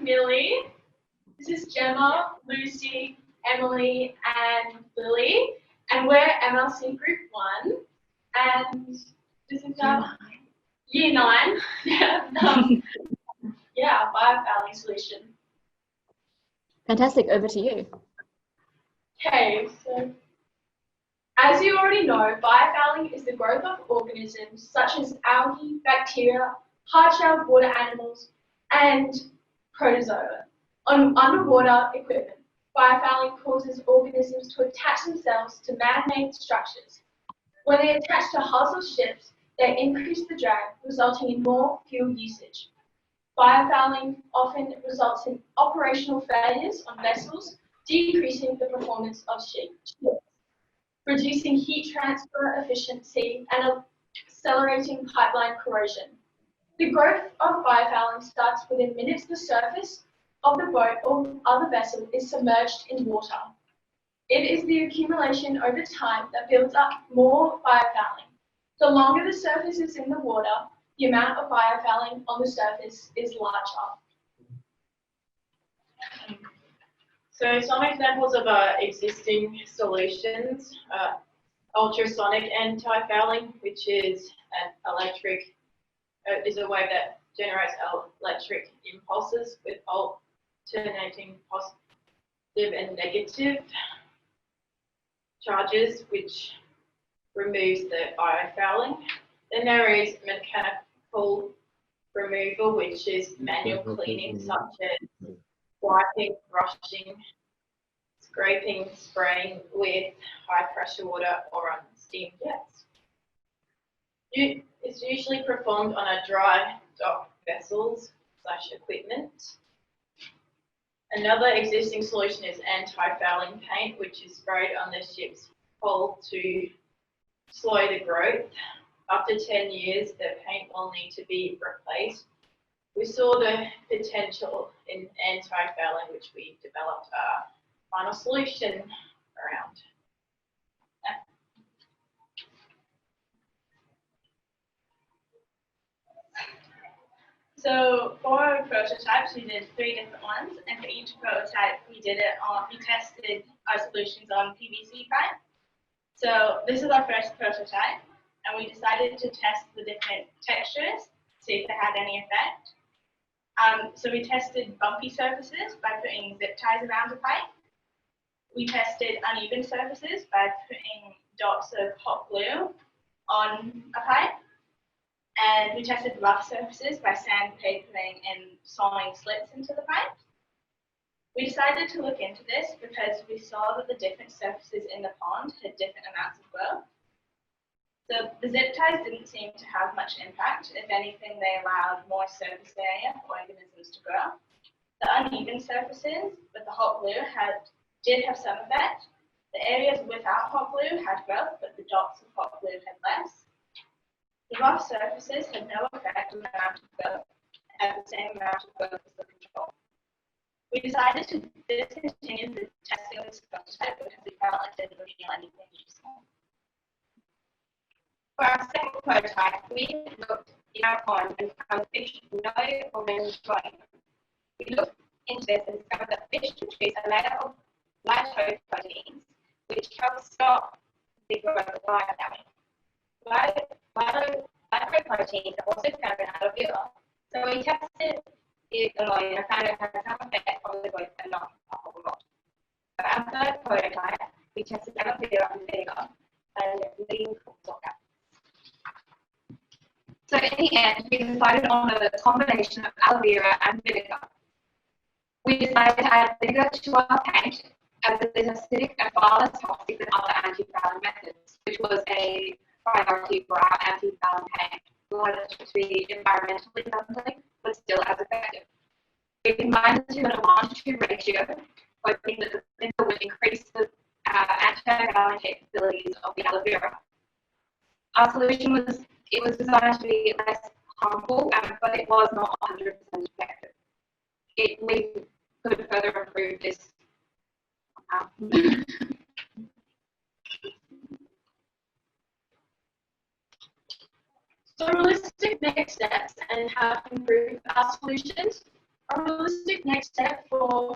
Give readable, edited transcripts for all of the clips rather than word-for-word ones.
Millie. This is Gemma, Lucy, Emily, and Lily. And we're MLC Group 1. And this is our Year 9. Yeah, biofouling solution. Fantastic. Over to you. Okay, so as you already know, biofouling is the growth of organisms such as algae, bacteria, hard-shelled water animals, and protozoa on underwater equipment. Biofouling causes organisms to attach themselves to man-made structures. When they attach to hulls of ships, they increase the drag, resulting in more fuel usage. Biofouling often results in operational failures on vessels, decreasing the performance of ships, reducing heat transfer efficiency, and accelerating pipeline corrosion. The growth of biofouling starts within minutes the surface of the boat or other vessel is submerged in water. It is the accumulation over time that builds up more biofouling. The longer the surface is in the water, the amount of biofouling on the surface is larger. So some examples of existing solutions, ultrasonic antifouling, which is an electric, is a wave that generates electric impulses with alternating positive and negative charges, which removes the biofouling. Then there is mechanical removal, which is manual cleaning, such as wiping, brushing, scraping, spraying with high pressure water or on steam jets. It's usually performed on a dry dock vessels / equipment. Another existing solution is anti-fouling paint, which is sprayed on the ship's hull to slow the growth. After 10 years, the paint will need to be replaced. We saw the potential in anti-fouling, which we developed a final solution around. So for our prototypes, we did 3 different ones, and for each prototype, we tested our solutions on PVC pipe. So this is our first prototype, and we decided to test the different textures, see if they had any effect. So we tested bumpy surfaces by putting zip ties around the pipe. We tested uneven surfaces by putting dots of hot glue on a pipe. And we tested rough surfaces by sandpapering and sawing slits into the pipe. We decided to look into this because we saw that the different surfaces in the pond had different amounts of growth. So the zip ties didn't seem to have much impact. If anything, they allowed more surface area for organisms to grow. The uneven surfaces with the hot glue did have some effect. The areas without hot glue had growth, but the dots of hot glue had less. The rough surfaces had no effect on the amount of growth and had the same amount of growth as the control. We decided to discontinue the testing of this prototype because we felt like it didn't reveal anything useful. For our second prototype, we looked in our pond and found fish no organisms growing. We looked into this and discovered that fish produce a layer of lipoproteins, which help stop the growth of biofouling. Lipoproteins are also found in aloe vera. So we tested it alone and found it had some effect on the growth but not a whole lot. For our third prototype, we tested aloe vera and vinegar and lean salt. So in the end, we decided on a combination of aloe vera and vinegar. We decided to add vinegar to our paint as it is acidic and far less toxic than other antifouling methods, which was a priority for our antifouling paint. We wanted it to be environmentally friendly, but still as effective. We combined the two in a 1:2 ratio, hoping that the vinegar would increase the antifouling capabilities of the aloe vera. Our solution was designed to be less harmful, but it was not 100% effective. We could further improve this. So realistic next steps and how to improve our solutions. A realistic next step for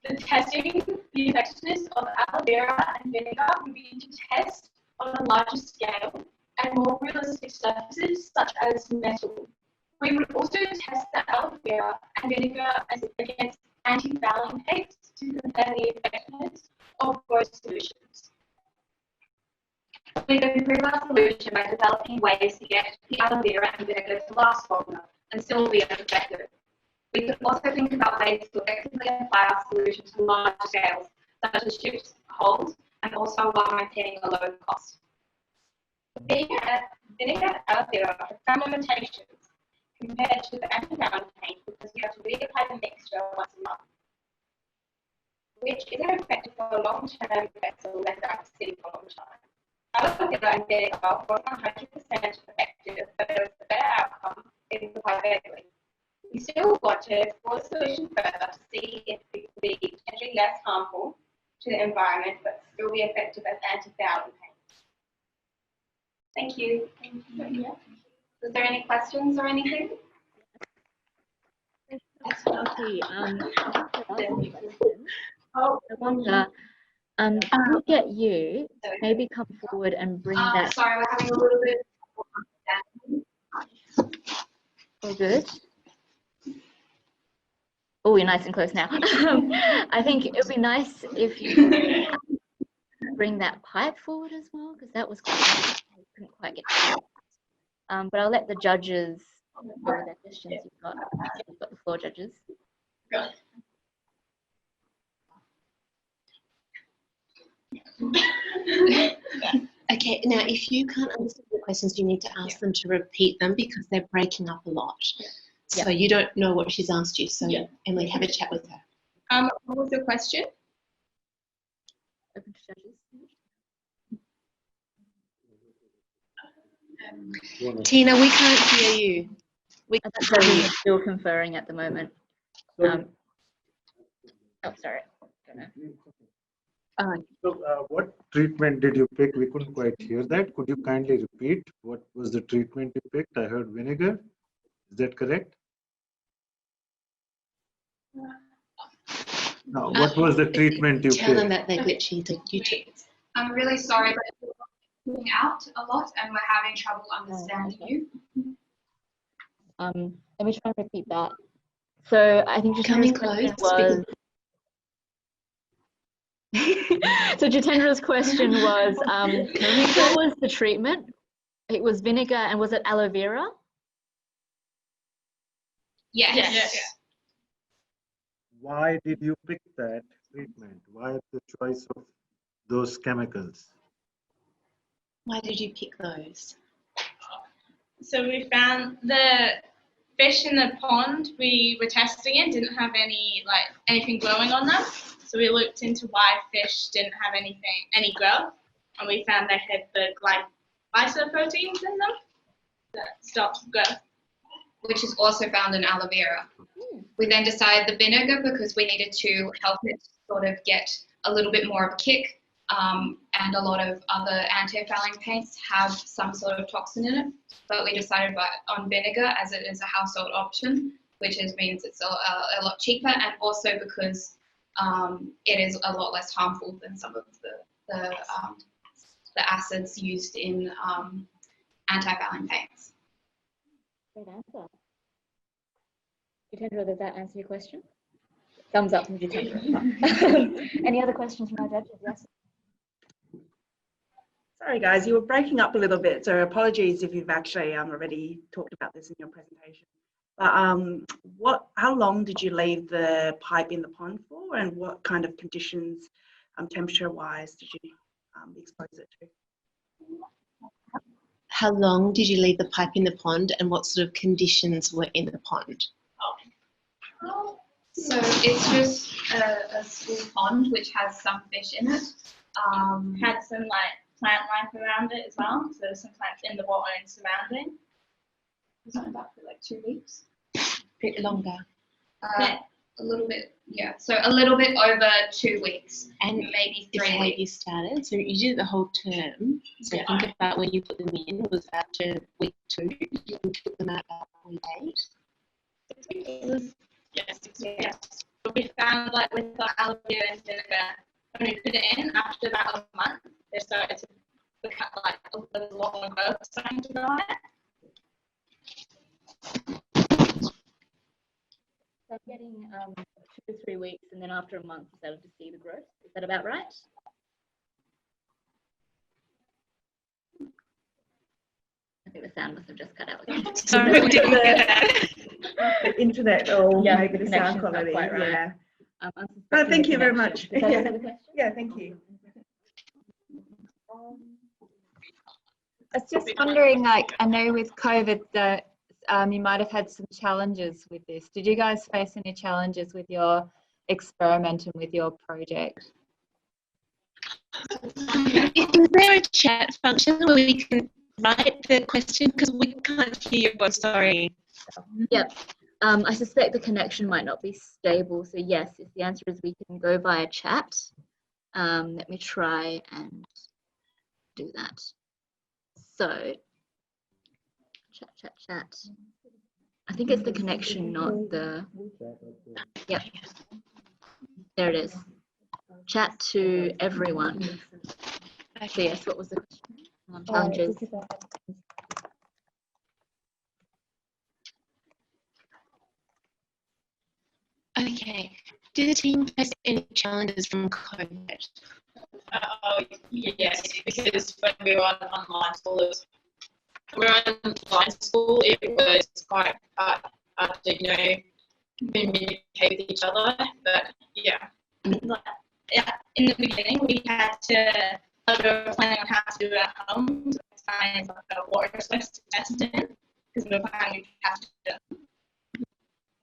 the testing the effectiveness of aloe vera and vinegar would be to test on a larger scale and more realistic surfaces such as metal. We would also test the aloe vera and vinegar against antifouling paints to compare the effectiveness of both solutions. We could improve our solution by developing ways to get the aloe vera and vinegar to last longer and still be as effective. We could also think about ways to effectively apply our solution to large scales, such as ships, hulls, and also while maintaining a low cost. Vinegar and aloe vera have some limitations compared to the antifouling paint because you have to reapply the mixture once a month, which isn't effective for long-term effects or less active for a long time. Aloe vera and vinegar wasn't 100% effective, but there was a better outcome if applied regularly. We still want to explore the solution further to see if it could be potentially less harmful to the environment, but still be effective as antifouling paint. Thank you. Was there any questions or anything? Okay, I wonder, I'll get you maybe come forward and bring that. Sorry, we're having a little bit. All good. Oh, you're nice and close now. I think it would be nice if you bring that pipe forward as well, because that was quite, I couldn't quite get to it. But I'll let the judges know their questions. You've got the floor, judges. Okay, now if you can't understand the questions, you need to ask them to repeat them because they're breaking up a lot. So you don't know what she's asked you. So Emily, have a chat with her. What was the question? Open to judges. Tina, we can't hear you. We I can't think hear judges you. are still conferring at the moment. Oh, sorry. Don't know. So what treatment did you pick? We couldn't quite hear that. Could you kindly repeat what was the treatment you picked? I heard vinegar. Is that correct? No, what was the treatment you Tell them picked? that they're glitchy. You took. I'm really sorry, but it's moving out a lot and we're having trouble understanding you. Let me try and repeat that. So I think Coming Jitendra's question close. was. So Jitendra's question was, what was the treatment? It was vinegar, and was it aloe vera? Yes. Why did you pick that treatment? Why the choice of those chemicals? Why did you pick those? So we found the fish in the pond we were testing in didn't have anything growing on them. So we looked into why fish didn't have any growth, and we found they had the glycoproteins in them that stops growth. Which is also found in aloe vera. We then decided the vinegar because we needed to help it sort of get a little bit more of a kick, and a lot of other anti-fouling paints have some sort of toxin in it, but we decided on vinegar as it is a household option, which means it's a lot cheaper, and also because it is a lot less harmful than some of the acids used in anti-fouling paints. Great answer. Jitendra, does that answer your question? Thumbs up from Jitendra. Any other questions from our judges? Yes. Sorry guys, you were breaking up a little bit, so apologies if you've actually already talked about this in your presentation. But how long did you leave the pipe in the pond for, and what kind of conditions, temperature-wise, did you expose it to? How long did you leave the pipe in the pond, and what sort of conditions were in the pond? So it's just a small pond which has some fish in it. Had some plant life around it as well. So there's some plants in the water and surrounding. It was only about for 2 weeks. A bit longer. A little bit, yeah. So a little bit over 2 weeks, And maybe is 3 how weeks. you started. So you did the whole term. So think about when you put them in. It was after week 2. You took them out at week 8. Yeah, 6 Yes. But we found like with the aloe vera and vinegar, when we put it in, after about a month, they started to become like a lot more growth starting to grow on it. So I'm getting 2 to 3 weeks, and then after a month, you started to see the growth. Is that about right? I think the sound must have just cut out. Sorry, we didn't get that. The internet or Yeah, maybe the sound connection's not quality. quite right. Yeah. I'm Oh, thank suspecting you the very connection. much. Does that answer the question? Yeah, thank you. I was just wondering, like, I know with COVID that you might have had some challenges with this. Did you guys face any challenges with your experiment and with your project? Is there a chat function where we can write the question? Because we can't hear you. I'm sorry. Yep. I suspect the connection might not be stable. So yes, if the answer is we can go via chat. Let me try and do that. So, chat. I think it's the connection, not the, yep. There it is. Chat to everyone. So yes, what was the question? Challenges. Okay. Do the team face any challenges from COVID? Oh, yes, because when we were on online school, it was quite hard to, communicate with each other. But yeah. Yeah, in the beginning, we had to planning on how to do it at home. So we signed like a water source to test in because we were planning to have to do it.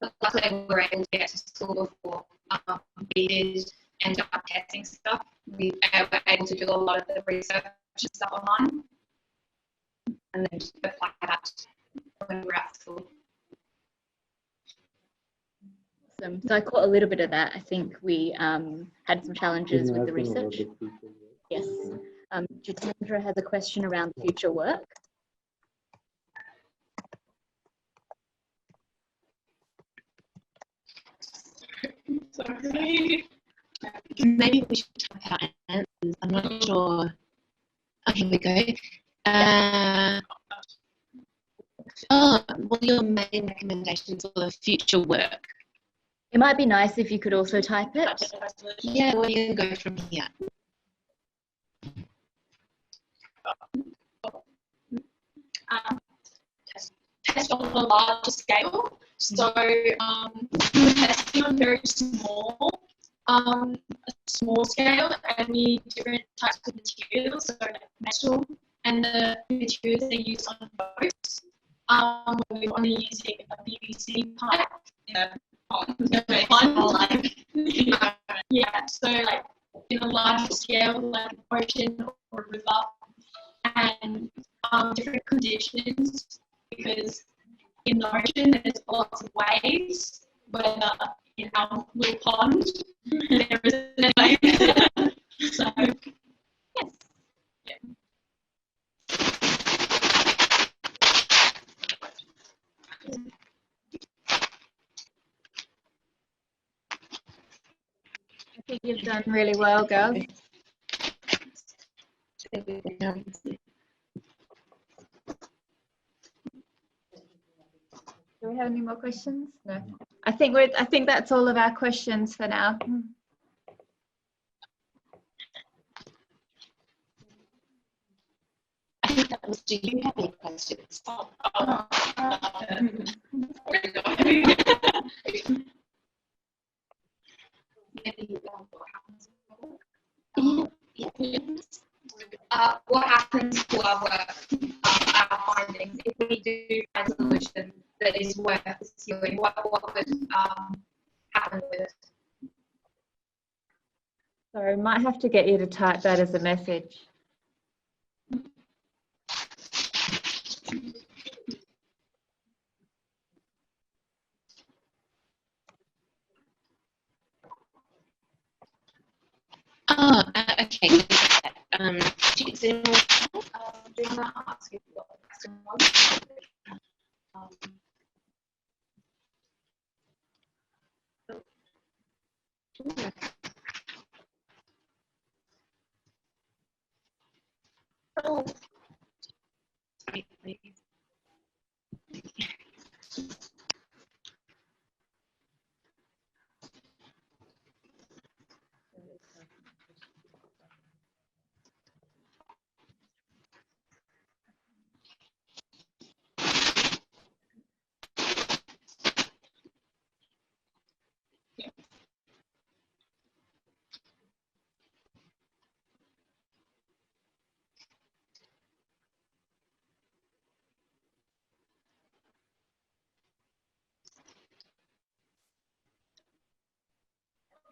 But luckily, we were able to get to school before we did end up testing stuff. We were able to do a lot of the research and stuff online, and then just apply that when we were at school. So I caught a little bit of that. I think we had some challenges with the research. Yes. Jitendra has a question around future work. Sorry. Maybe we should type out answers. I'm not sure. Oh, here we go. What are your main recommendations for the future work? It might be nice if you could also type it. Yeah, where are you going to go from here? Test on a larger scale. So we're testing on very small scale, and we different types of materials, so like metal and the materials they use on boats. We're only using a PVC pipe. Yeah, so like in a larger scale, like an ocean or a river, and different conditions, because in the ocean there's lots of waves, whether in our little pond there isn't any. So yes. Yeah. I think you've done really well, girls. Do we have any more questions? No. I think that's all of our questions for now. I think that was, do you have any questions? What happens to our work, our findings, if we do find a solution that is worth pursuing? What would happen with it? Sorry, might have to get you to type that as a message. Oh, okay. Do you want Do not ask you what the question was. Oh. Sorry, please.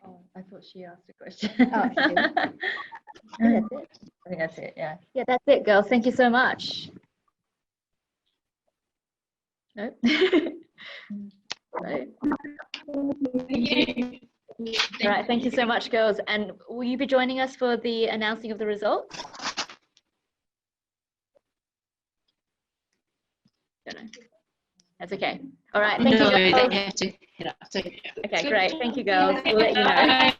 Oh, I thought she asked a question. Oh, she did. No, that's it. I think that's it, yeah. Yeah, that's it, girls. Thank you so much. No? Right. All right, thank you so much, girls. And will you be joining us for the announcing of the results? Don't know. That's okay. All right, thank you, No, girls. they have to head up. So, Okay, great. Thank you, girls. We'll let you know.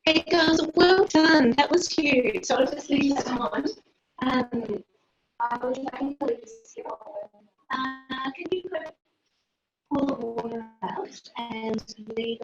hey girls, well done. That was huge. So I'll just leave that on. I was having a look at skill. Can you put all the water out and leave